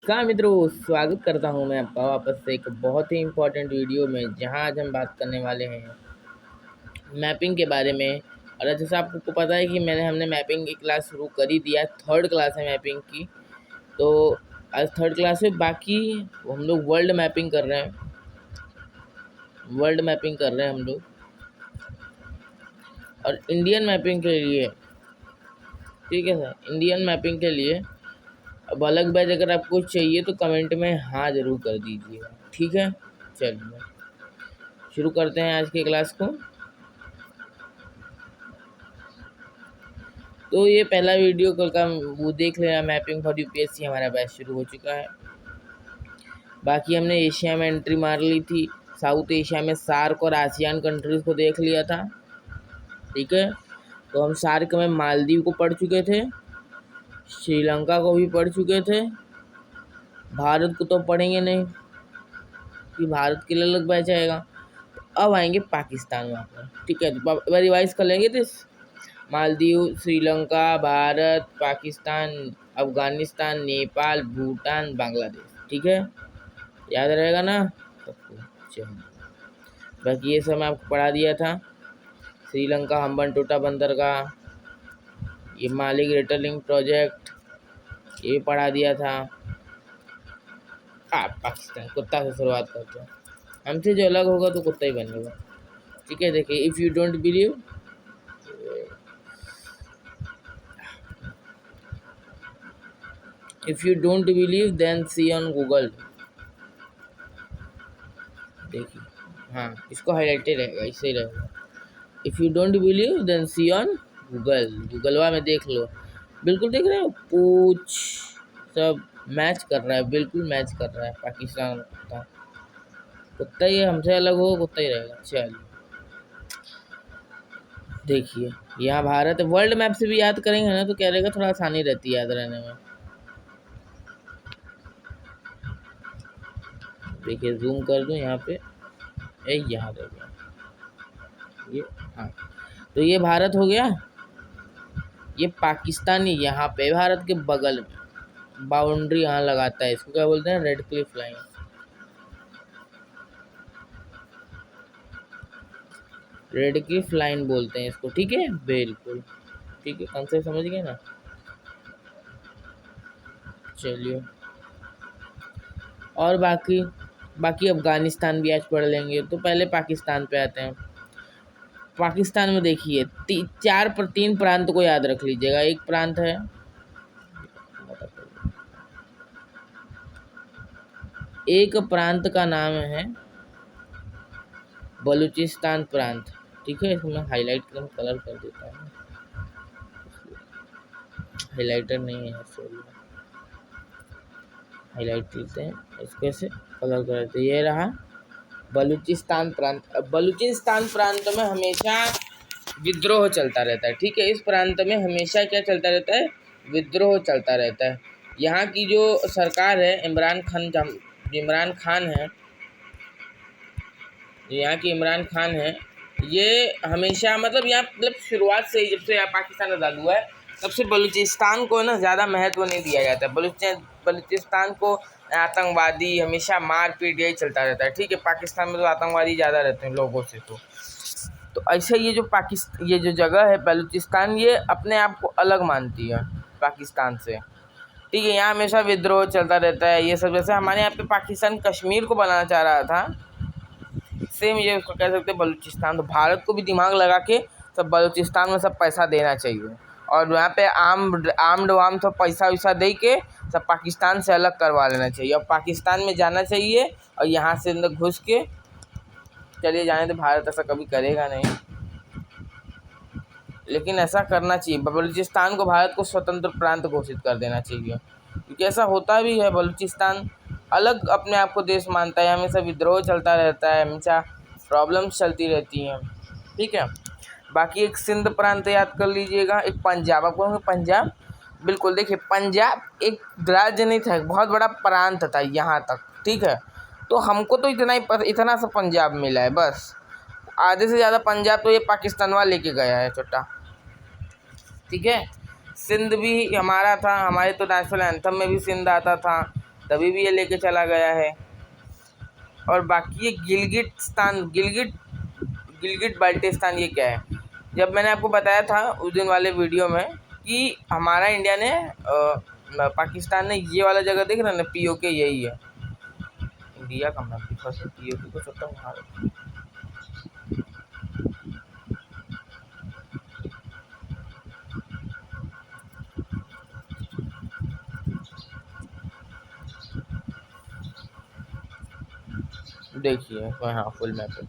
नमस्कार मित्रों, स्वागत करता हूं मैं आपका वापस से एक बहुत ही इम्पोर्टेंट वीडियो में, जहां आज हम बात करने वाले हैं मैपिंग के बारे में। और जैसे आपको पता है कि हमने मैपिंग की क्लास शुरू कर ही दिया है। थर्ड क्लास है मैपिंग की। तो आज थर्ड क्लास है। बाकी हम लोग वर्ल्ड मैपिंग कर रहे हैं। हम लोग। और इंडियन मैपिंग के लिए, ठीक है सर, इंडियन मैपिंग के लिए अब अलग बैच अगर आपको चाहिए तो कमेंट में हाँ ज़रूर कर दीजिएगा, ठीक है। चलिए शुरू करते हैं आज की क्लास को। तो ये पहला वीडियो कल का वो देख लेना, मैपिंग फॉर यूपीएससी हमारा बैच शुरू हो चुका है। बाकी हमने एशिया में एंट्री मार ली थी। साउथ एशिया में सार्क और आसियान कंट्रीज़ को देख लिया था, ठीक है। तो हम सार्क में मालदीव को पढ़ चुके थे, श्रीलंका को भी पढ़ चुके थे। भारत को तो पढ़ेंगे नहीं कि भारत के लिए अलग बैच आएगा। अब आएंगे पाकिस्तान वहाँ पर, ठीक है। तो रिवाइज कर लेंगे। तो मालदीव, श्रीलंका, भारत, पाकिस्तान, अफगानिस्तान, नेपाल, भूटान, बांग्लादेश, ठीक है। याद रहेगा ना सबको। चलिए, बाकी ये सब मैं आपको पढ़ा दिया था। श्रीलंका हम्बनटोटा बंदरगाह, ये माली ग्रेटर लिंक प्रोजेक्ट, ये पढ़ा दिया था। पाकिस्तान कुत्ता से शुरुआत करते हैं। हमसे जो अलग होगा तो कुत्ता ही बनेगा, ठीक है। देखिए, if you don't believe, then see on Google. देखिए, हाँ, इसको हाईलाइटेड रहेगा, इससे ही रहेगा। If you don't believe then see on गूगलवा में देख लो। बिल्कुल देख रहे हो, पूछ सब मैच कर रहा है, बिल्कुल मैच कर रहा है। पाकिस्तान कुत्ता कुत्ता ही है, हमसे अलग हो कुत्ता ही रहेगा। चलिए देखिए, यहाँ भारत वर्ल्ड मैप से भी याद करेंगे ना तो क्या रहेगा, थोड़ा आसानी रहती है याद रहने में। देखिए, जूम कर दूँ यहाँ पे, यहाँ रह गया ये। हाँ, तो ये भारत हो गया। ये पाकिस्तानी यहाँ पे भारत के बगल में बाउंड्री यहाँ लगाता है। इसको क्या बोलते हैं, red Cliff line. Red Cliff line बोलते हैं इसको, ठीक है। बिल्कुल ठीक है, कॉन्सेप्ट समझ गए ना। चलिए, और बाकी अफगानिस्तान भी आज पढ़ लेंगे। तो पहले पाकिस्तान पे आते हैं। पाकिस्तान में देखिए, तीन प्रांत को याद रख लीजिएगा। एक प्रांत है, एक प्रांत का नाम है बलूचिस्तान प्रांत, ठीक है। इसमें हाईलाइट कर कलर कर देता हूँ, हाइलाइटर नहीं है, सॉरी। हाईलाइट लेते हैं, इसको ऐसे कलर कर देते हैं। ये रहा बलूचिस्तान प्रांत। अब बलूचिस्तान प्रांत में हमेशा विद्रोह चलता रहता है, ठीक है। इस प्रांत में हमेशा क्या चलता रहता है, विद्रोह चलता रहता है। यहाँ की जो सरकार है, इमरान खान है, यहाँ की इमरान खान है, ये हमेशा मतलब यहाँ मतलब शुरुआत से ही, जब से यहाँ पाकिस्तान आज़ाद हुआ है तब से बलूचिस्तान को ना ज़्यादा महत्व नहीं दिया जाता है। बलूचिस्तान को आतंकवादी, हमेशा मारपीट यही चलता रहता है, ठीक है। पाकिस्तान में तो आतंकवादी ज़्यादा रहते हैं लोगों से। तो ऐसे ये जो जगह है बलूचिस्तान, ये अपने आप को अलग मानती है पाकिस्तान से, ठीक है। यहाँ हमेशा विद्रोह चलता रहता है ये सब। जैसे हमारे यहाँ पे पाकिस्तान कश्मीर को बनाना चाह रहा था, सेम ये उसको कह सकते हैं बलूचिस्तान। तो भारत को भी दिमाग लगा के सब बलूचिस्तान में सब पैसा देना चाहिए, और यहाँ पे आर्म्ड वाम सब पैसा वैसा दे के सब पाकिस्तान से अलग करवा लेना चाहिए, और पाकिस्तान में जाना चाहिए और यहाँ से अंदर घुस के चलिए जाने। तो भारत ऐसा कभी करेगा नहीं, लेकिन ऐसा करना चाहिए। बलूचिस्तान को भारत को स्वतंत्र प्रांत घोषित कर देना चाहिए, क्योंकि ऐसा होता भी है। बलूचिस्तान अलग अपने आप को देश मानता है, हमेशा विद्रोह चलता रहता है, हमेशा प्रॉब्लम्स चलती रहती हैं, ठीक है। बाकी एक सिंध प्रांत याद कर लीजिएगा, एक पंजाब। आपको पंजाब, बिल्कुल देखिए, पंजाब एक राज्य नहीं था, एक बहुत बड़ा प्रांत था यहाँ तक, ठीक है। तो हमको तो इतना सा पंजाब मिला है बस। आधे से ज़्यादा पंजाब तो ये पाकिस्तान वाला लेके गया है छोटा, ठीक है। सिंध भी हमारा था, हमारे तो नेशनल एंथम में भी सिंध आता था। तभी भी ये लेके चला गया है। और बाकी ये गिलगिट बाल्टिस्तान ये क्या है? जब मैंने आपको बताया था उस दिन वाले वीडियो में कि हमारा इंडिया ने पाकिस्तान ने ये वाला जगह देख रहे हैं ना, POK यही है इंडिया का मैप। POK को छोटा वहाँ देखिए, हाँ फुल मैप है।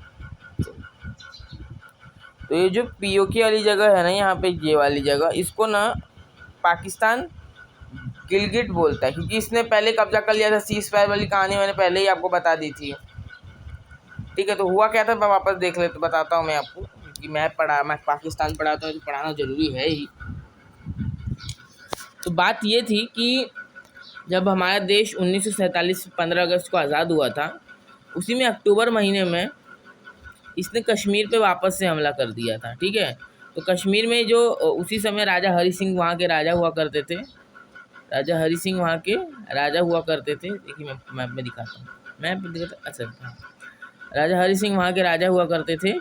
तो ये जो POK वाली जगह है ना, यहाँ पे ये वाली जगह, इसको ना पाकिस्तान गिलगिट बोलता है, क्योंकि इसने पहले कब्जा कर लिया था। सीज फायर वाली कहानी मैंने पहले ही आपको बता दी थी, ठीक है। तो हुआ क्या था, मैं वापस देख ले तो बताता हूँ मैं आपको, क्योंकि मैं पाकिस्तान पढ़ाता हूँ तो पढ़ाना जरूरी है ही। तो बात ये थी कि जब हमारा देश 1947 15 अगस्त को आज़ाद हुआ था, उसी में अक्टूबर महीने में इसने कश्मीर पे वापस से हमला कर दिया था, ठीक है। तो कश्मीर में जो उसी समय राजा हरि सिंह वहाँ के राजा हुआ करते थे, देखिए मैं मैप में दिखाता हूँ, अच्छा हाँ, राजा हरि सिंह वहाँ के राजा हुआ करते थे।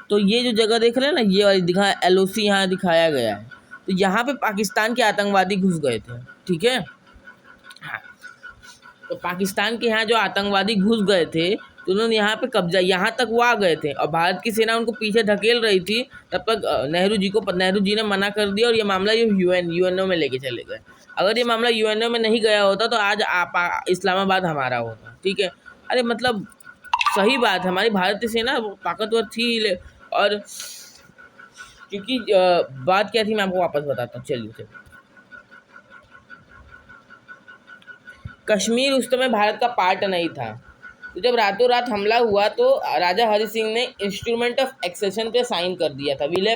तो ये जो जगह देख रहे हैं ना, ये वाली LOC यहाँ दिखाया गया है। तो यहाँ पे पाकिस्तान के आतंकवादी घुस गए थे, ठीक है। हाँ, तो पाकिस्तान के यहाँ जो आतंकवादी घुस गए थे, तो उन्होंने यहाँ पे कब्जा, यहाँ तक वो आ गए थे और भारत की सेना उनको पीछे धकेल रही थी। तब तक नेहरू जी ने मना कर दिया और ये मामला UNO में लेके चले गए। अगर ये मामला UNO में नहीं गया होता तो आज इस्लामाबाद हमारा होता, ठीक है। अरे मतलब सही बात, हमारी भारतीय सेना ताकतवर थी। और क्योंकि बात क्या थी मैं आपको वापस बताता हूँ, चलिए। कश्मीर उस समय भारत का पार्ट नहीं था। तो जब रातों रात हमला हुआ तो राजा हरि सिंह ने इंस्ट्रूमेंट ऑफ एक्सेशन पे साइन कर दिया था, विलय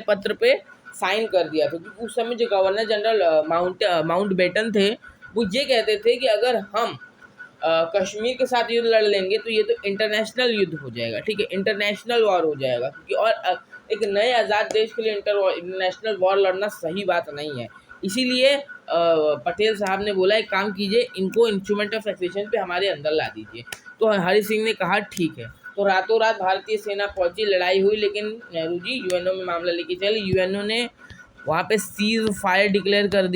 पत्र पे साइन कर दिया था। क्योंकि उस समय जो गवर्नर जनरल माउंट बेटन थे, वो ये कहते थे कि अगर हम कश्मीर के साथ युद्ध लड़ लेंगे तो ये तो इंटरनेशनल युद्ध हो जाएगा, ठीक है, इंटरनेशनल वॉर हो जाएगा। क्योंकि और एक नए आज़ाद देश के लिए इंटरनेशनल वॉर लड़ना सही बात नहीं है। इसीलिए पटेल साहब ने बोला एक काम कीजिए, इनको इंस्ट्रूमेंट ऑफ एक्सेशन पे हमारे अंदर ला दीजिए। तो हरि सिंह ने कहा ठीक है। तो रातों रात भारतीय सेना पहुंची, लड़ाई हुई, लेकिन नेहरू जी UNO में मामला लेके चले। UNO ने वहाँ पे सीज फायर डिक्लेयर कर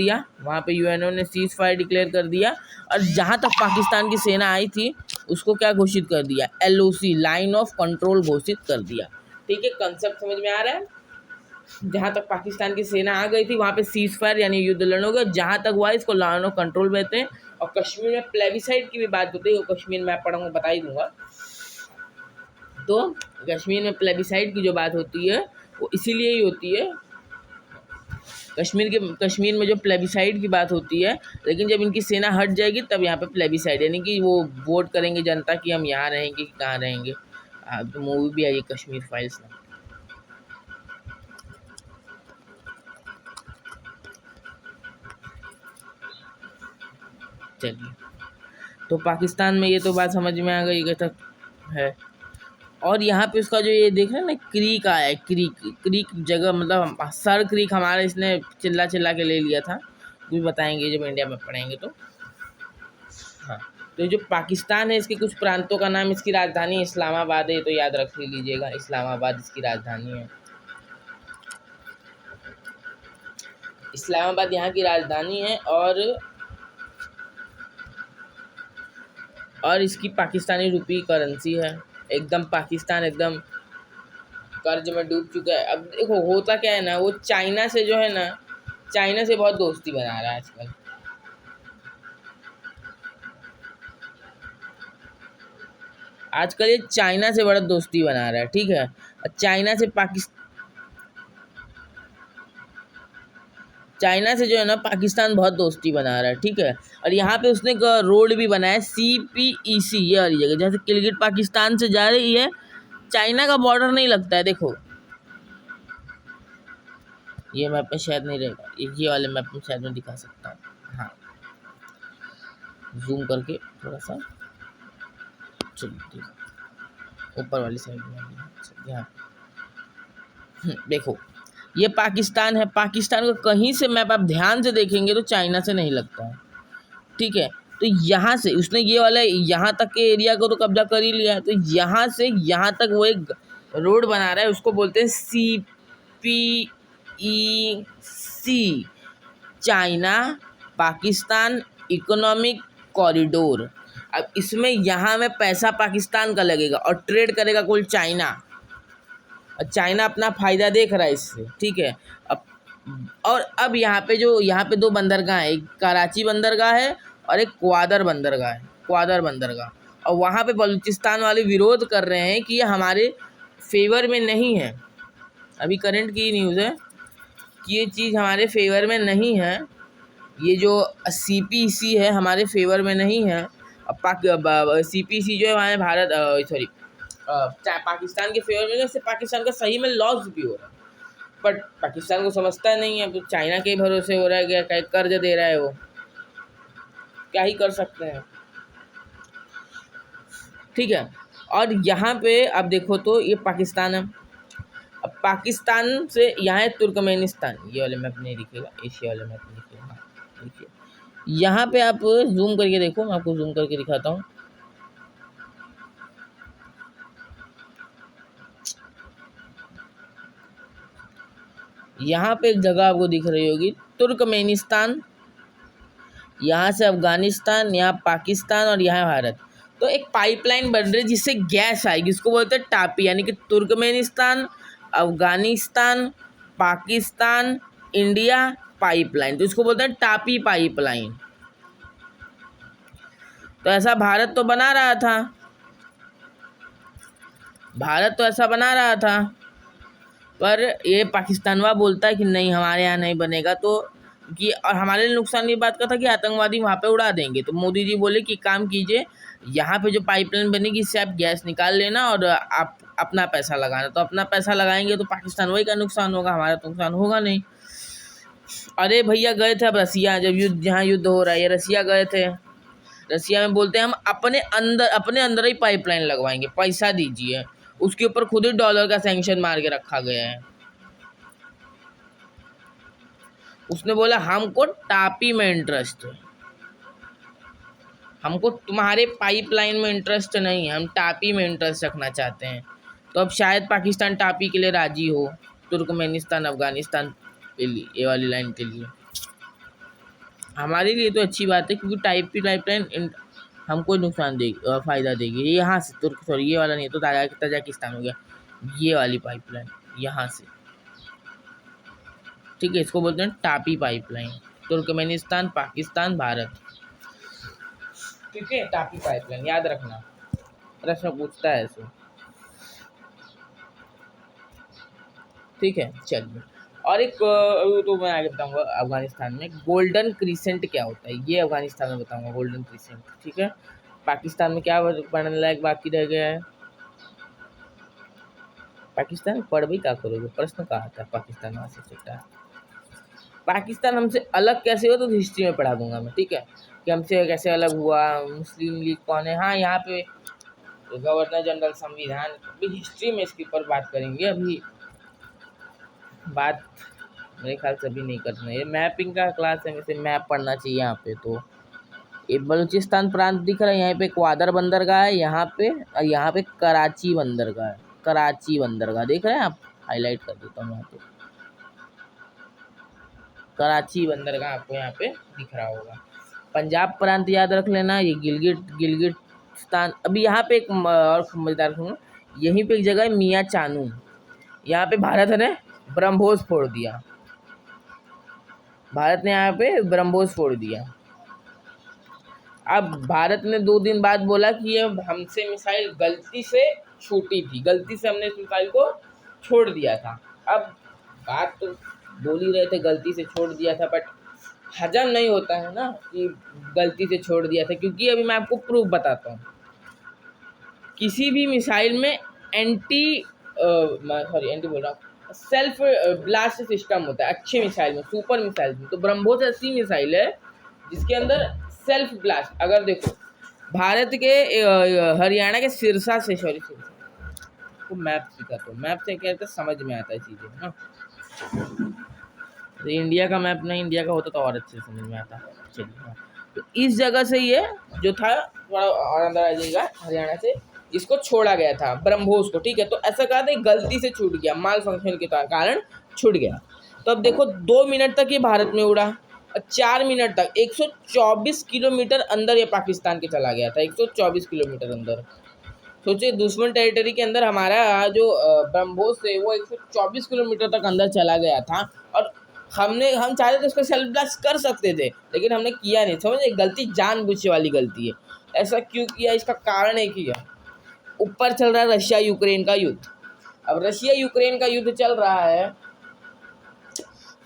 दिया, और जहाँ तक पाकिस्तान की सेना आई थी उसको क्या घोषित कर दिया, LOC, लाइन ऑफ कंट्रोल घोषित कर दिया, ठीक है। कंसेप्ट समझ में आ रहा है? जहाँ तक पाकिस्तान की सेना आ गई थी वहाँ पे सीज फायर यानी युद्ध लड़ना होगा। जहाँ तक हुआ इसको लाइन ऑफ कंट्रोल कहते हैं। और कश्मीर में प्लेबिसाइड की भी बात होती है, वो कश्मीर में आप पढ़ूंगा बता ही दूंगा। तो कश्मीर में प्लेबिसाइड की जो बात होती है वो इसीलिए ही होती है, कश्मीर में जो प्लेबिसाइड की बात होती है। लेकिन जब इनकी सेना हट जाएगी तब यहाँ पे प्लेबिसाइड, यानी कि वो वोट करेंगे जनता कि हम यहाँ रहेंगे कि कहाँ रहेंगे। तो मूवी भी आई कश्मीर फाइल्स में। चलिए, तो पाकिस्तान में ये तो बात समझ में आ गई तक है। और यहाँ पे उसका जो ये देख रहे हैं ना, क्रीक आया है, क्रीक जगह, मतलब सर क्रीक हमारा इसने चिल्ला के ले लिया था, भी बताएंगे जब इंडिया में पढ़ेंगे तो। हाँ, तो ये जो पाकिस्तान है इसके कुछ प्रांतों का नाम, इसकी राजधानी इस्लामाबाद है, तो याद रख लीजिएगा, इस्लामाबाद इसकी राजधानी है। इस्लामाबाद यहाँ की राजधानी है। और इसकी पाकिस्तानी रुपी करेंसी है। एकदम पाकिस्तान एकदम कर्ज में डूब चुका है। अब देखो होता क्या है ना, वो चाइना से जो है ना, चाइना से बहुत दोस्ती बना रहा है आजकल। ये चाइना से बड़ा दोस्ती बना रहा है, ठीक है। चाइना से जो है ना पाकिस्तान बहुत दोस्ती बना रहा है, ठीक है। और यहाँ पे उसने रोड भी बनाया, CPEC, ये वाली जगह जैसे गिलगिट पाकिस्तान से जा रही है, चाइना का बॉर्डर नहीं लगता है। देखो ये मैप में शायद नहीं रहेगा, ये वाले मैप में शायद मैं दिखा सकता हूँ, हाँ जूम करके थोड़ा सा, चलिए ऊपर वाली साइड में यहाँ देखो, ये पाकिस्तान है, पाकिस्तान का कहीं से मैप आप ध्यान से देखेंगे तो चाइना से नहीं लगता है, ठीक है। तो यहाँ से उसने ये वाला यहाँ तक के एरिया को तो कब्जा कर ही लिया है, तो यहाँ से यहाँ तक वो एक रोड बना रहा है, उसको बोलते हैं CPEC, China Pakistan economic corridor. अब इसमें यहाँ में पैसा पाकिस्तान का लगेगा और ट्रेड करेगा कुल चाइना, और चाइना अपना फ़ायदा देख रहा है इससे, ठीक है। अब और अब यहाँ पे दो बंदरगाह है, एक कराची बंदरगाह है और एक ग्वादर बंदरगाह है, ग्वादर बंदरगाह। और वहाँ पे बलूचिस्तान वाले विरोध कर रहे हैं कि ये हमारे फेवर में नहीं है। अभी करंट की न्यूज़ है कि ये चीज़ हमारे फेवर में नहीं है, ये जो CPEC है हमारे फेवर में नहीं है। अब CPEC जो है हमारे भारत सॉरी पाकिस्तान के फेवर में, इससे पाकिस्तान का सही में लॉस भी हो रहा है, बट पाकिस्तान को समझता नहीं है, तो चाइना के भरोसे हो रहा है, क्या कर्ज दे रहा है, वो क्या ही कर सकते हैं, ठीक है। और यहाँ पे अब देखो तो ये पाकिस्तान है, अब पाकिस्तान से यहाँ है तुर्कमेनिस्तान, ये वाले मैप नहीं दिखेगा, एशिया वाले मैप नहीं दिखेगा, हाँ देखिए यहाँ पे आप जूम करके देखो, मैं आपको जूम करके दिखाता हूँ। यहाँ पे एक जगह आपको दिख रही होगी तुर्कमेनिस्तान, यहाँ से अफगानिस्तान, यहाँ पाकिस्तान और यहाँ भारत। तो एक पाइपलाइन बन रही है जिससे गैस आएगी, इसको बोलते हैं टापी, यानी कि Turkmenistan, Afghanistan, Pakistan, India pipeline, तो इसको बोलते हैं टापी पाइपलाइन। तो ऐसा भारत तो बना रहा था, भारत तो ऐसा बना रहा था, पर ये पाकिस्तानवा बोलता है कि नहीं हमारे यहाँ नहीं बनेगा, तो कि और हमारे लिए नुकसान ये बात का था कि आतंकवादी वहाँ पे उड़ा देंगे। तो मोदी जी बोले कि काम कीजिए, यहाँ पे जो पाइपलाइन बनेगी इससे आप गैस निकाल लेना और आप अपना पैसा लगाना। तो अपना पैसा लगाएंगे तो पाकिस्तान वही का नुकसान होगा, हमारा तो नुकसान होगा नहीं। अरे भैया गए थे अब रसिया, जब युद्ध जहाँ युद्ध हो रहा है, ये रसिया गए थे, रसिया में बोलते हैं हम अपने अंदर ही पाइपलाइन लगवाएंगे, पैसा दीजिए, उसके ऊपर खुद ही डॉलर का सैंक्शन मार के रखा गया है। उसने बोला हमको टापी में इंटरेस्ट है, हमको तुम्हारे पाइपलाइन में इंटरेस्ट नहीं है, हम टापी में इंटरेस्ट रखना चाहते हैं। तो अब शायद पाकिस्तान टापी के लिए राजी हो, तुर्कमेनिस्तान अफगानिस्तान के लिए, ये वाली लाइन के लिए। हमारे लिए तो अच्छी बात है क्योंकि टापी पाइपलाइन हमको नुकसान देगी, फ़ायदा देगी। ये यहाँ से ये वाला नहीं तो तजाकिस्तान हो गया, ये वाली पाइपलाइन यहाँ से, ठीक है, इसको बोलते हैं टापी पाइपलाइन, तुर्कमेनिस्तान पाकिस्तान भारत, ठीक है, टापी पाइपलाइन याद रखना, प्रश्न पूछता है ऐसे, ठीक है। चलिए और एक तो मैं आगे बताऊंगा अफगानिस्तान में गोल्डन क्रीसेंट क्या होता है, ये अफगानिस्तान में बताऊंगा गोल्डन क्रीसेंट, ठीक है। पाकिस्तान में क्या पढ़ने लायक बाकी रह गया है, पाकिस्तान पढ़ भी क्या करोगे, प्रश्न कहा आता है पाकिस्तान वहाँ से छुट्टा है। पाकिस्तान हमसे अलग कैसे हो तो हिस्ट्री में पढ़ा दूंगा मैं, ठीक है, कि हमसे कैसे अलग हुआ, मुस्लिम लीग कौन है, हाँ यहाँ पे गवर्नर जनरल संविधान, अभी हिस्ट्री में इसके ऊपर बात करेंगे, अभी बात मेरे ख्याल से अभी नहीं करना है, ये मैपिंग का क्लास है, वैसे मैप पढ़ना चाहिए यहाँ पे। तो ये बलूचिस्तान प्रांत दिख रहा है, यहाँ पे ग्वादर बंदरगाह है यहाँ पे, और यहाँ पे कराची बंदरगाह है, कराची बंदरगाह देख रहे हैं आप, हाईलाइट कर देता हूँ यहाँ पे, कराची बंदरगाह आपको यहाँ पे दिख रहा होगा। पंजाब प्रांत याद रख लेना, ये गिलगिटिस्तान। अभी यहाँ पे एक और समझदार सुनो, यहीं पे एक जगह है मियाँ चानू, यहाँ पे भारत ने ब्रह्मोस फोड़ दिया, भारत ने यहाँ पे ब्रह्मोस फोड़ दिया। अब भारत ने 2 दिन बाद बोला कि ये हमसे मिसाइल गलती से छूटी थी, गलती से हमने इस मिसाइल को छोड़ दिया था। अब बात तो बोल ही रहे थे गलती से छोड़ दिया था, बट हजम नहीं होता है ना कि गलती से छोड़ दिया था, क्योंकि अभी मैं आपको प्रूफ बताता हूँ। किसी भी मिसाइल में एंटी बोल रहा हूँ, सेल्फ ब्लास्ट सिस्टम होता है अच्छी मिसाइल में, सुपर मिसाइल में। तो ब्रह्मोस ऐसी मिसाइल है जिसके अंदर सेल्फ ब्लास्ट, अगर देखो भारत के हरियाणा के सिरसा से, सॉरी सिरसा को मैप दिखाता हूँ, मैप से क्या समझ में आता है चीज़ें ना। तो इंडिया का मैप नहीं, इंडिया का होता तो और अच्छे से समझ में आता। चलिए हाँ, तो इस जगह से ये जो था थोड़ा और अंदर आ जाएगा, हरियाणा से इसको छोड़ा गया था ब्रह्मोस को, ठीक है। तो ऐसा कहा था गलती से छूट गया, माल फंक्शन के कारण छूट गया। तो अब देखो 2 मिनट तक ये भारत में उड़ा और 4 मिनट तक 124 किलोमीटर अंदर ये पाकिस्तान के चला गया था, 124 किलोमीटर अंदर। सोचिए दुश्मन टेरिटरी के अंदर हमारा जो ब्रह्मोस है वो 124 किलोमीटर तक अंदर चला गया था, और हम चाहते थे उसको सेल्फ ब्लास्ट कर सकते थे, लेकिन हमने किया नहीं। समझे, गलती जानबूझ वाली गलती है। ऐसा क्यों किया, इसका कारण है कि ऊपर चल रहा है रशिया यूक्रेन का युद्ध। अब रशिया यूक्रेन का युद्ध चल रहा है,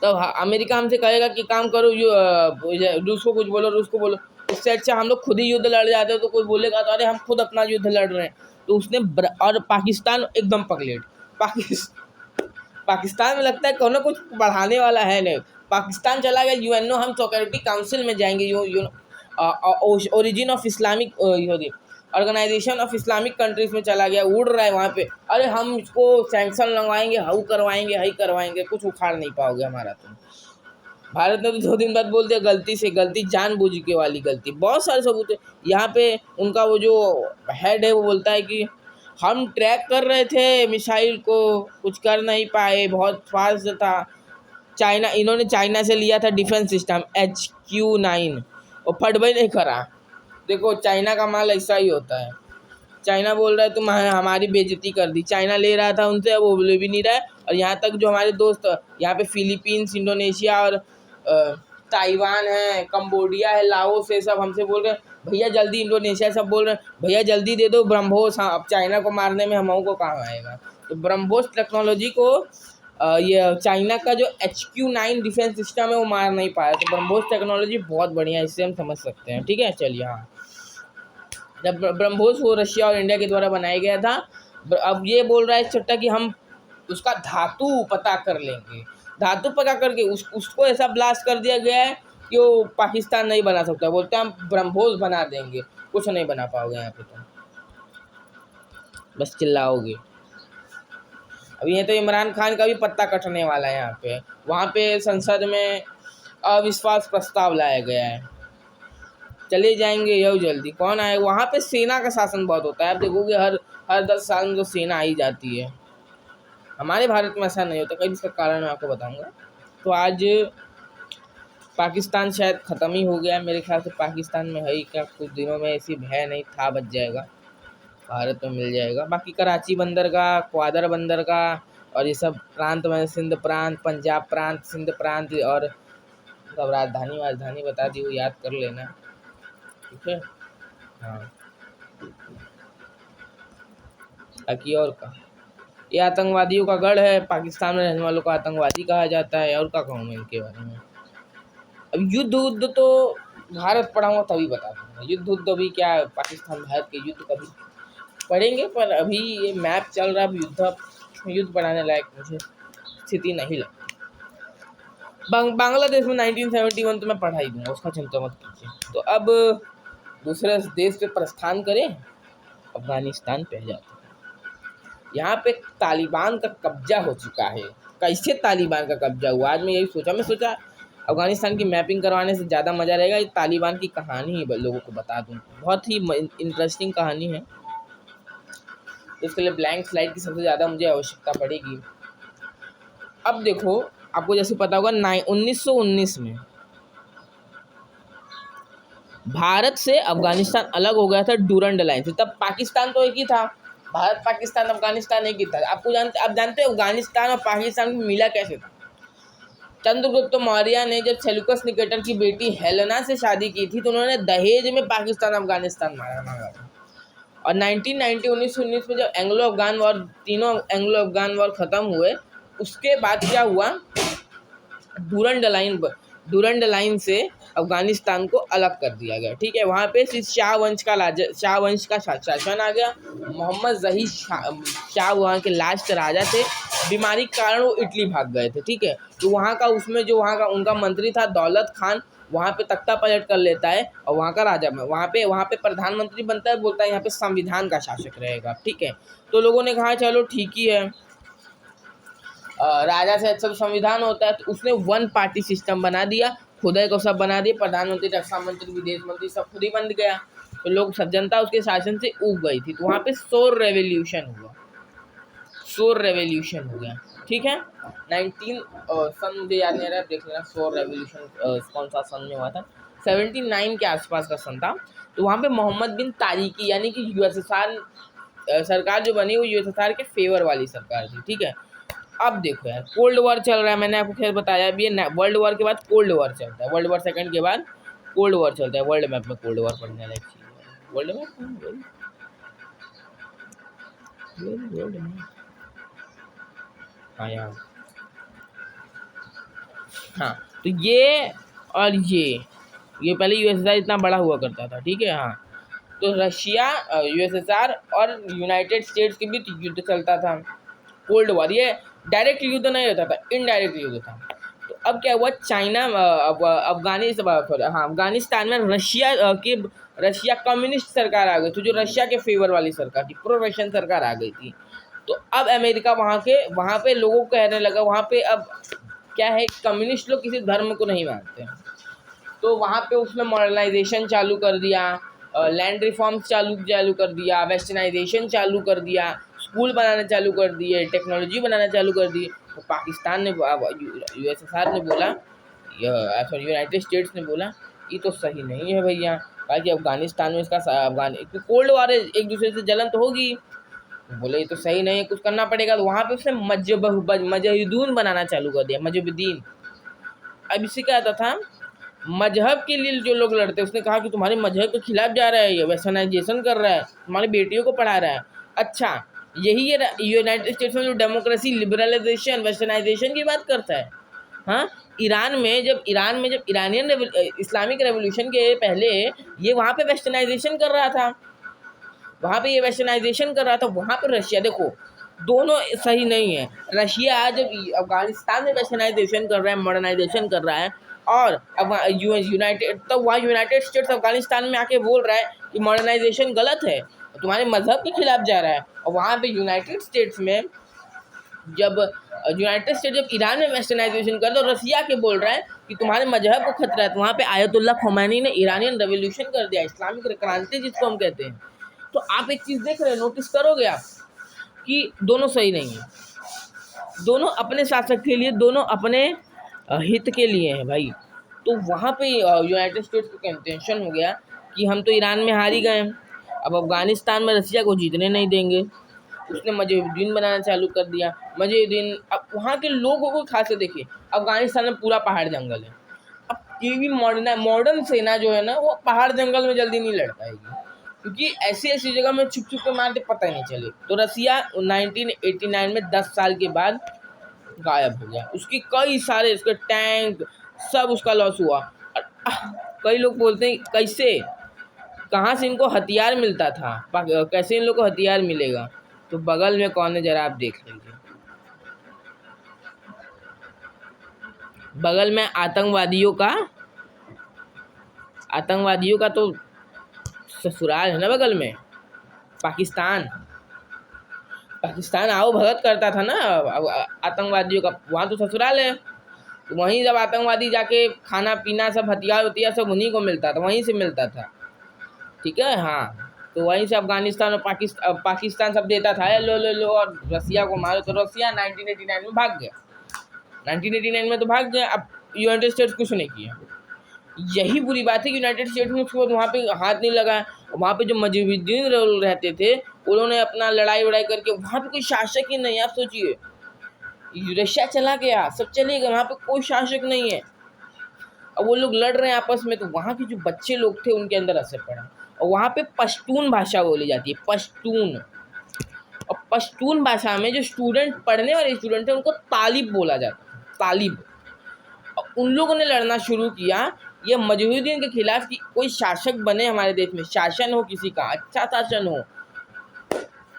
तो अमेरिका हमसे कहेगा कि काम करो, रूस को कुछ बोलो, रूस को बोलो। इससे अच्छा हम लोग खुद ही युद्ध लड़ जाते हो, तो कोई बोलेगा तो अरे हम खुद अपना युद्ध लड़ रहे हैं। तो उसने और पाकिस्तान एकदम पगलेट, पाकिस्तान में लगता है कौन कुछ बढ़ाने वाला है नहीं। पाकिस्तान चला गया यूएनओ, हम सिक्योरिटी काउंसिल में जाएंगे, origin of Islamic organisation of Islamic countries में चला गया, उड़ रहा है वहाँ पे। अरे हम इसको सैंक्शन लगवाएंगे, हाउ करवाएंगे, हाई करवाएंगे, कुछ उखाड़ नहीं पाओगे हमारा। तुम भारत ने तो 2 दिन बाद बोल दिया गलती से, गलती जानबूझ के वाली गलती। बहुत सारे सबूत है यहाँ पे। उनका वो जो हेड है वो बोलता है कि हम ट्रैक कर रहे थे मिसाइल को, कुछ कर नहीं पाए, बहुत फास्ट था। चाइना, इन्होंने चाइना से लिया था डिफेंस सिस्टम HQ9, और फटबई नहीं करा। देखो चाइना का माल ऐसा ही होता है। चाइना बोल रहा है तुम हमारी बेइज्जती कर दी, चाइना ले रहा था उनसे, अब वो बोले भी नहीं रहा है। और यहाँ तक जो हमारे दोस्त यहाँ पे फिलीपींस, इंडोनेशिया और ताइवान है, कंबोडिया है, लाओस है, सब हमसे बोल रहे हैं भैया जल्दी, इंडोनेशिया सब बोल रहे हैं भैया जल्दी दे दो ब्रह्मोस। हाँ, अब चाइना को मारने में हम को कहाँ आएगा। तो ब्रह्मोस टेक्नोलॉजी को ये चाइना का जो HQ9 डिफेंस सिस्टम है वो मार नहीं पाया। तो ब्रह्मोस टेक्नोलॉजी बहुत बढ़िया है, इससे हम समझ सकते हैं, ठीक है। चलिए हाँ, जब ब्रह्मोस वो रशिया और इंडिया के द्वारा बनाया गया था। अब ये बोल रहा है छट्टा कि हम उसका धातु पता कर लेंगे, धातु पता करके उसको ऐसा ब्लास्ट कर दिया गया है कि वो पाकिस्तान नहीं बना सकता। बोलते हैं हम ब्रह्मोस बना देंगे, कुछ नहीं बना पाओगे यहाँ पे, तुम बस चिल्लाओगे। अब ये तो इमरान खान का भी पत्ता कटने वाला है यहाँ पे। वहाँ पे संसद में अविश्वास प्रस्ताव लाया गया है, चले जाएंगे यह जल्दी। कौन आए, वहाँ पे सेना का शासन बहुत होता है। आप देखोगे हर 10 साल में जो सेना आई जाती है। हमारे भारत में ऐसा नहीं होता, कभी इसका कारण मैं आपको बताऊंगा। तो आज पाकिस्तान शायद ख़त्म ही हो गया मेरे ख्याल से। पाकिस्तान में है ही क्या, कुछ दिनों में ऐसी भय नहीं था, बच जाएगा, भारत में मिल जाएगा। बाकी कराची बंदरगाह, ग्वादर बंदरगाह और ये सब प्रांत में, सिंध प्रांत, पंजाब प्रांत, सिंध प्रांत, और सब राजधानी बता दी, वो याद कर लेना, ठीक है। हाँ, बाकी और का ये आतंकवादियों का गढ़ है, पाकिस्तान में रहने वालों को आतंकवादी कहा जाता है। और क्या कहूँ मैं इनके बारे में। अब युद्ध तो भारत पढ़ाऊँगा तभी बता दूँगा। युद्ध अभी क्या, पाकिस्तान भारत के युद्ध कभी पढ़ेंगे, पर अभी ये मैप चल रहा है, युद्ध पढ़ाने लायक मुझे स्थिति नहीं लगती। बांग्लादेश में 1971 तो मैं पढ़ा ही दूंगा, उसका चिंता मत कीजिए। तो अब दूसरे देश पे प्रस्थान करें, अफगानिस्तान पे जाते हैं। यहाँ पे तालिबान का कब्जा हो चुका है। कैसे तालिबान का कब्जा हुआ, आज मैं यही सोचा अफगानिस्तान की मैपिंग करवाने से ज़्यादा मज़ा रहेगा ये तालिबान की कहानी ही लोगों को बता दूँ। बहुत ही इंटरेस्टिंग कहानी है, तो इसके लिए ब्लैंक स्लाइड की सबसे ज़्यादा मुझे आवश्यकता पड़ेगी। अब देखो, आपको जैसे पता होगा 1919 में भारत से अफगानिस्तान अलग हो गया था डूरंड लाइन से। तब पाकिस्तान तो एक ही था, भारत पाकिस्तान अफगानिस्तान एक ही था। आप जानते हैं अफगानिस्तान और पाकिस्तान में मिला कैसे था। चंद्रगुप्त मौर्य ने जब सेल्यूकस निकेटर की बेटी हेलेना से शादी की थी, तो उन्होंने दहेज में पाकिस्तान अफगानिस्तान मांगा था। और 1919 में जब एंग्लो अफगान वॉर, तीनों एंग्लो अफगान वॉर ख़त्म हुए, उसके बाद क्या हुआ, डूरंड लाइन से अफगानिस्तान को अलग कर दिया गया, ठीक है। वहाँ पे शाह वंश का शासन आ गया। मोहम्मद जही शाह वहाँ के लास्ट राजा थे। बीमारी के कारण वो इटली भाग गए थे, ठीक है। तो वहाँ का उनका मंत्री था दौलत खान, वहाँ पे तख्ता पलट कर लेता है और वहाँ का राजा वहाँ पे प्रधानमंत्री बनता है, बोलता है यहाँ पे संविधान का शासक रहेगा, ठीक है। तो लोगों ने कहा चलो ठीक ही है। राजा से अच्छा संविधान होता है, तो उसने वन पार्टी सिस्टम बना दिया, खुदा को सब बना दिया, प्रधानमंत्री, रक्षा मंत्री, विदेश मंत्री सब खुद ही बन गया। तो लोग सब जनता उसके शासन से ऊब गई थी। तो वहाँ पे सौर रेवोल्यूशन हुआ, सौर रेवोल्यूशन हो गया। ठीक है, 19 सन मुझे याद नहीं रहा, देख लेना सौर रेवोल्यूशन कौन सा सन में हुआ था, 79 के आसपास का सन था। तो वहाँ पे मोहम्मद बिन तारिकी यानी कि यूएसएसआर सरकार जो बनी वो यूएसएसआर के फेवर वाली सरकार थी। ठीक है, अब देखो यार, कोल्ड वॉर चल रहा है, मैंने आपको खैर बताया भी है, वर्ल्ड वॉर के बाद कोल्ड वॉर चलता है, वर्ल्ड वॉर सेकंड के बाद कोल्ड वॉर चलता है। वर्ल्ड मैप में कोल्ड वॉर पढ़ने लायक चीज है, वर्ल्ड मैप, वर्ल्ड मैप, हाँ यार, हाँ। तो ये और ये पहले यूएसएसआर इतना बड़ा हुआ करता था। ठीक है, हाँ। तो रशिया, यूएसएसआर और यूनाइटेड स्टेट्स के बीच युद्ध चलता था, कोल्ड वॉर। ये डायरेक्ट युद्ध नहीं होता था, इनडायरेक्ट युद्ध था। तो अब क्या हुआ, चाइना, अफगानिस्तान में रशिया कम्युनिस्ट सरकार आ गई थी, जो रशिया के फेवर वाली सरकार थी, प्रो रशियन सरकार आ गई थी। तो अब अमेरिका वहाँ पे लोगों को कहने लगा, वहाँ पे अब क्या है, कम्युनिस्ट लोग किसी धर्म को नहीं मानते हैं। तो वहाँ पे उसने मॉडर्नाइजेशन चालू कर दिया, लैंड रिफॉर्म्स चालू कर दिया, वेस्टर्नाइजेशन चालू कर दिया, स्कूल बनाना चालू कर दिए, टेक्नोलॉजी बनाना चालू कर दी। तो पाकिस्तान ने, यूएसएसआर ने बोला, सॉरी यूनाइटेड स्टेट्स ने बोला ये तो सही नहीं है भैया, बाकी अफगानिस्तान में इसका कोल्ड वॉर है, एक दूसरे से जलन तो होगी। बोले ये तो सही नहीं है, कुछ करना पड़ेगा। तो वहाँ पे उसने मजहबुद्दीन बनाना चालू कर दिया, मजहबुद्दीन। अब इससे क्या आता था, मजहब के लिए जो लोग लड़ते, उसने कहा कि तुम्हारे मजहब के खिलाफ जा रहा है, ये वेस्टर्नाइजेशन कर रहा है, तुम्हारी बेटियों को पढ़ा रहा है। अच्छा, यही ये यूनाइटेड स्टेट्स में जो डेमोक्रेसी, लिबरलाइजेशन, वेस्टर्नाइजेशन की बात करता है। हाँ, ईरान में जब इरानियन इस्लामिक रेवोल्यूशन के पहले ये वहाँ पे वेस्टर्नाइजेशन कर रहा था, वहाँ पे रशिया, देखो दोनों सही नहीं है। रशिया आज जब अफगानिस्तान में वेस्टर्नाइजेशन कर रहा है, मॉडर्नाइजेशन कर रहा है, और यूनाइटेड, तो वहाँ यूनाइटेड स्टेट्स अफगानिस्तान में आके बोल रहा है कि मॉडर्नाइजेशन गलत है, तुम्हारे मजहब के खिलाफ जा रहा है। और वहाँ पे यूनाइटेड स्टेट्स जब ईरान में वेस्टर्नाइजेशन कर तो रशिया के बोल रहा है कि तुम्हारे मजहब को खतरा है। तो वहाँ पे आयतुल्लाह खोमैनी ने ईरानियन रेवोल्यूशन कर दिया, इस्लामिक क्रांति जिसको हम कहते हैं। तो आप एक चीज़ देख रहे हैं, नोटिस करोगे आप कि दोनों सही नहीं है, दोनों अपने शासक के लिए, दोनों अपने हित के लिए हैं भाई। तो वहाँ पे यूनाइटेड स्टेट्स का इंटेंशन हो गया कि हम तो ईरान में हार ही गए, अब अफगानिस्तान में रशिया को जीतने नहीं देंगे। उसने मजहबुद्दीन बनाना चालू कर दिया, मजहबुद्दीन। अब वहाँ के लोगों को खास देखिए, अफगानिस्तान में पूरा पहाड़ जंगल है। अब कोई भी मॉडर्न सेना जो है ना, वो पहाड़ जंगल में जल्दी नहीं लड़ पाएगी, क्योंकि ऐसी ऐसी जगह में छुप छुप के मारते पता ही नहीं चले। तो रसिया 1989 में 10 साल के बाद गायब हो गया, उसकी कई सारे उसके टैंक सब उसका लॉस हुआ। कई लोग बोलते हैं कैसे, कहाँ से इनको हथियार मिलता था, कैसे इन लोग को हथियार मिलेगा। तो बगल में कौन है जरा आप देख लीजिए, बगल में आतंकवादियों का तो ससुराल है ना बगल में, पाकिस्तान आओ भगत करता था ना आतंकवादियों का, वहाँ तो ससुराल है। तो वहीं जब आतंकवादी जाके खाना पीना सब हथियार सब उन्हीं को मिलता था, वहीं से मिलता था। ठीक है, हाँ। तो वहीं से अफगानिस्तान और पाकिस्तान सब देता था, लो और रसिया को मारो। तो रसिया 1989 में भाग गया, 1989 में तो भाग गया। अब यूनाइटेड स्टेट्स कुछ नहीं किया। यही बुरी बात है कि यूनाइटेड स्टेट्स में उसके बाद वहाँ पे हाथ नहीं लगा। वहाँ पे जो मजहबुद्दीन रहते थे, उन्होंने अपना लड़ाई वड़ाई करके, वहाँ पे कोई शासक ही नहीं। आप सोचिए, रशिया चला गया, सब चले गए, वहाँ पे कोई शासक नहीं है। अब वो लोग लड़ रहे हैं आपस में, तो वहाँ के जो बच्चे लोग थे उनके अंदर असर पड़ा। और वहाँ पे पश्तून भाषा बोली जाती है, पश्तून। और पश्तून भाषा में जो स्टूडेंट, पढ़ने वाले स्टूडेंट थे, उनको तालिब बोला जाता है, तालिब। और उन लोगों ने लड़ना शुरू किया ये मजहबुद्दीन के खिलाफ कि कोई शासक बने हमारे देश में, शासन हो किसी का, अच्छा शासन हो।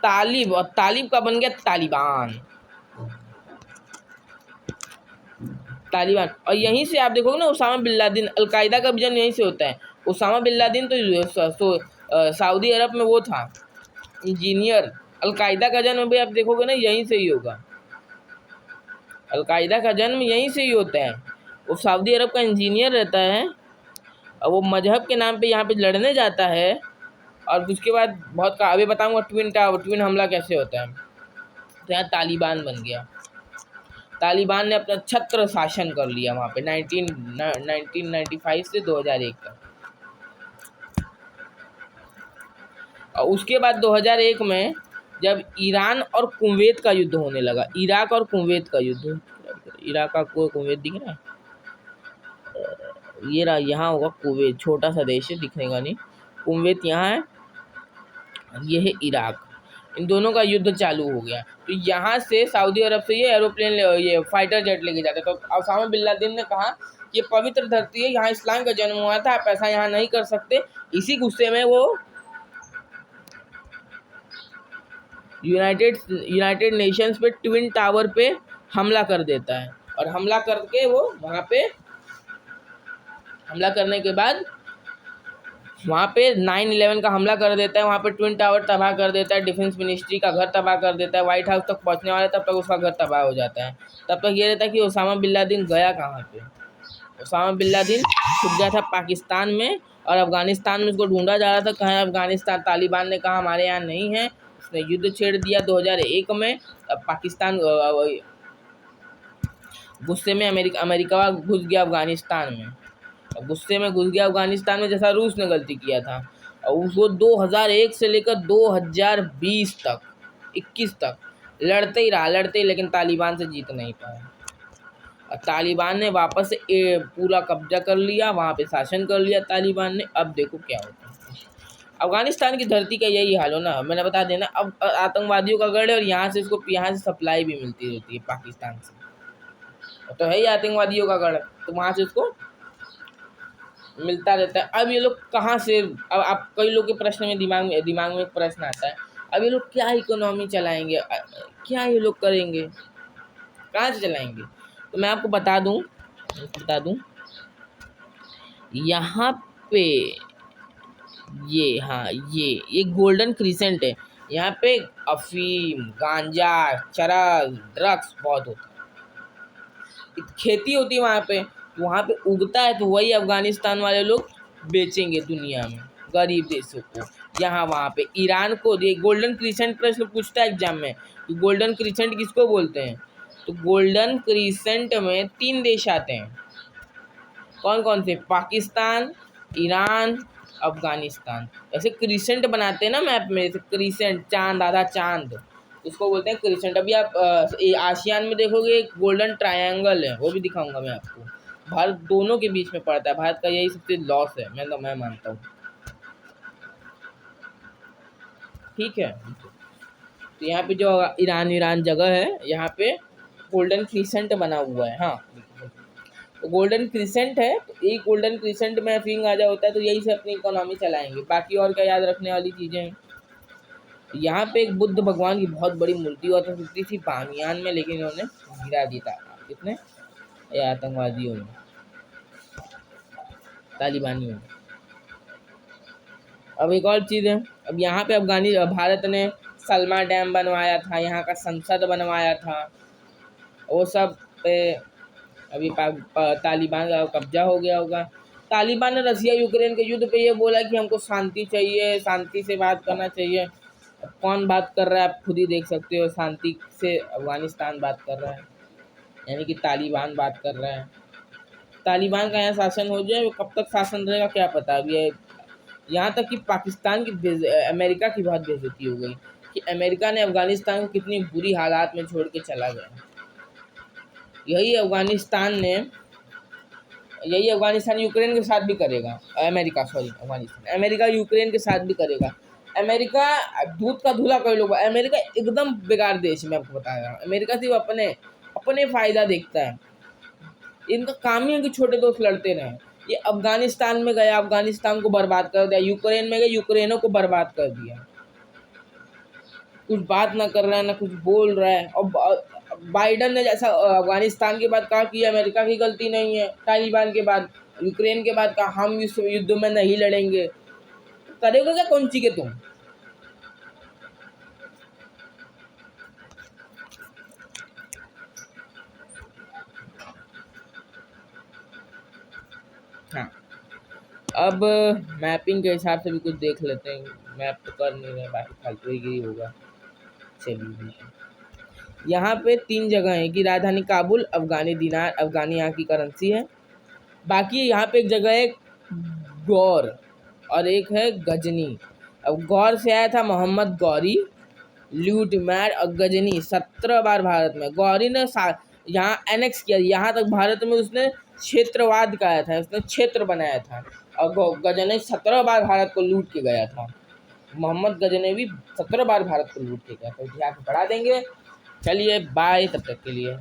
तालिब, और तालिब का बन गया तालिबान। और यहीं से आप देखोगे ना, उसामा बिन लादेन, अलकायदा का भी जन्म यहीं से होता है। उसामा बिन लादेन तो सऊदी अरब में वो था, इंजीनियर। अलकायदा का जन्म भी आप देखोगे ना, यहीं से ही होगा। अलकायदा का जन्म यहीं से ही होता है। वो सऊदी अरब का इंजीनियर रहता है और वो मजहब के नाम पे यहाँ पे लड़ने जाता है। और उसके बाद बहुत का अभी बताऊंगा ट्विन हमला कैसे होता है। तो यहाँ तालिबान बन गया। तालिबान ने अपना छत्र शासन कर लिया वहाँ पे 1995 से 2001 तक। और उसके बाद 2001 में जब ईरान और कुवैत का युद्ध होने लगा, इराक और कुवैत का युद्ध, इराक का कुवैत दिख रहा है, ये रहा, यहाँ होगा कुवैत, छोटा सा देश है, दिखने का नहीं, कुवैत यहाँ है, ये है इराक। इन दोनों का युद्ध चालू हो गया। तो यहाँ से सऊदी अरब से ये एरोप्लेन ये फाइटर जेट लेके जाते। तो ओसामा बिन लादेन ने कहा कि ये पवित्र धरती है, यहाँ इस्लाम का जन्म हुआ था, आप ऐसा यहाँ नहीं कर सकते। इसी गुस्से में वो यूनाइटेड नेशंस पे ट्विन टावर पे हमला कर देता है। और हमला करके वो वहाँ पे हमला करने के बाद वहाँ पे 9/11 का हमला कर देता है। वहाँ पे ट्विन टावर तबाह कर देता है, डिफेंस मिनिस्ट्री का घर तबाह कर देता है, व्हाइट हाउस तक पहुँचने वाला तब तक उसका घर तबाह हो जाता है। तब तक ये रहता है कि ओसामा बिन लादेन गया कहाँ पे। ओसामा बिन लादेन छुप गया था पाकिस्तान में, और अफगानिस्तान में उसको ढूंढा जा रहा था। कहाँ अफगानिस्तान, तालिबान ने कहा हमारे यहाँ नहीं है। उसने युद्ध छेड़ दिया 2001 में। अब पाकिस्तान गुस्से में अमेरिका घुस गया अफगानिस्तान में। गुस्से में घुस गया अफगानिस्तान में, जैसा रूस ने गलती किया था। और उसको 2001 से लेकर 2020 तक 21 तक लड़ते ही रहा, लेकिन तालिबान से जीत नहीं पाया। और तालिबान ने वापस से पूरा कब्जा कर लिया, वहाँ पे शासन कर लिया तालिबान ने। अब देखो क्या होता है। अफगानिस्तान की धरती का यही हाल हो ना, मैंने बता देना। अब आतंकवादियों का गढ़ है, और यहाँ से इसको यहाँ से सप्लाई भी मिलती रहती है पाकिस्तान से, तो है ही आतंकवादियों का गढ़, तो वहाँ से उसको मिलता रहता है। अब ये लोग कहाँ से, अब आप कई लोग के प्रश्न में दिमाग में एक प्रश्न आता है, अब ये लोग क्या इकोनॉमी चलाएंगे, क्या ये लोग करेंगे, कहाँ से चलाएंगे। तो मैं आपको बता दूं यहाँ पे ये, हाँ, ये गोल्डन क्रिसेंट है। यहाँ पे अफीम, गांजा, चरस, ड्रग्स बहुत होता है। खेती होती है वहाँ पे, वहाँ पे उगता है, तो वही अफगानिस्तान वाले लोग बेचेंगे दुनिया में गरीब देशों को। यहाँ वहाँ पे ईरान को ये गोल्डन क्रिसेंट प्रश्न पूछता है एग्जाम में, तो गोल्डन क्रिसेंट किसको बोलते हैं। तो गोल्डन क्रिसेंट में 3 देश आते हैं। कौन कौन से? पाकिस्तान, ईरान, अफगानिस्तान। ऐसे क्रिसेंट बनाते हैं ना मैप में, जैसे क्रिसेंट, चांद, आधा चांद, उसको बोलते हैं क्रिसेंट। अभी आप आसियान में देखोगे एक गोल्डन ट्रायंगल है, वो भी दिखाऊंगा मैं आपको। भारत दोनों के बीच में पड़ता है, भारत का यही सबसे लॉस है, मैं मानता हूँ। ठीक है, तो यहाँ पे जो ईरान जगह है, यहाँ पे गोल्डन क्रिसेंट बना हुआ है। हाँ, तो गोल्डन क्रिसेंट है, तो एक गोल्डन क्रिसेंट में अफीम गांजा होता है, तो यही से अपनी इकोनॉमी चलाएंगे। बाकी और क्या याद रखने वाली चीज़ें हैं। यहाँ पे एक बुद्ध भगवान की बहुत बड़ी मूर्ति हुआ था, सकती थी बामियान में, लेकिन इन्होंने गिरा दी था। कितने? ये आतंकवादियों ने, तालिबानियों ने। अब एक और चीज़ है, अब यहाँ पे भारत ने सलमा डैम बनवाया था, यहाँ का संसद बनवाया था, वो सब पे अभी तालिबान का कब्जा हो गया होगा। तालिबान ने रसिया यूक्रेन के युद्ध पे ये बोला कि हमको शांति चाहिए, शांति से बात करना चाहिए। अब कौन बात कर रहा है, आप खुद ही देख सकते हो। शांति से अफगानिस्तान बात कर रहा है, यानी कि तालिबान बात कर रहा है। तालिबान का यहाँ शासन हो जाए, वो कब तक शासन रहेगा क्या पता। अब ये यहाँ तक कि पाकिस्तान की अमेरिका की बहुत बेइज्जती हो गई कि अमेरिका ने अफगानिस्तान को कितनी बुरी हालात में छोड़ के चला गया। यही अफगानिस्तान यूक्रेन के साथ भी करेगा। अमेरिका यूक्रेन के साथ भी करेगा। अमेरिका दूध का धुला कर लोग, अमेरिका एकदम बेकार देश है, मैं आपको बता रहा हूँ। अमेरिका सिर्फ अपने फ़ायदा देखता है। इनका काम ही है कि छोटे दोस्त लड़ते रहे। ये अफगानिस्तान में गया, अफगानिस्तान को बर्बाद कर दिया, यूक्रेन में गया, यूक्रेनों को बर्बाद कर दिया। कुछ बात ना कर रहा है, ना कुछ बोल रहा है। और बाइडन ने जैसा अफगानिस्तान के बाद कहा कि अमेरिका की गलती नहीं है, तालिबान के बाद, यूक्रेन के बाद कहा हम इस युद्ध में नहीं लड़ेंगे। करेगा क्या कौन सी के तुम? अब मैपिंग के हिसाब से भी कुछ देख लेते हैं। मैप तो कर नहीं रहे, बाकी फालतू ही होगा। चलिए, यहाँ पे 3 जगह है कि राजधानी काबुल, अफगानी दिनार, अफगानी यहाँ की करेंसी है। बाकी यहाँ पे एक जगह है गौर और एक है गजनी। अब गौर से आया था मोहम्मद गौरी, ल्यूटमैर और गजनी 17 बार भारत में। गौरी ने यहाँ एनेक्स किया, यहाँ तक भारत में उसने क्षेत्रवाद कराया था, उसने क्षेत्र बनाया था। और गजनी 17 बार भारत को लूट के गया था। मोहम्मद गजनी भी 17 बार भारत को लूट के गया था। इतिहास पढ़ा देंगे। चलिए बाय, तब तक के लिए।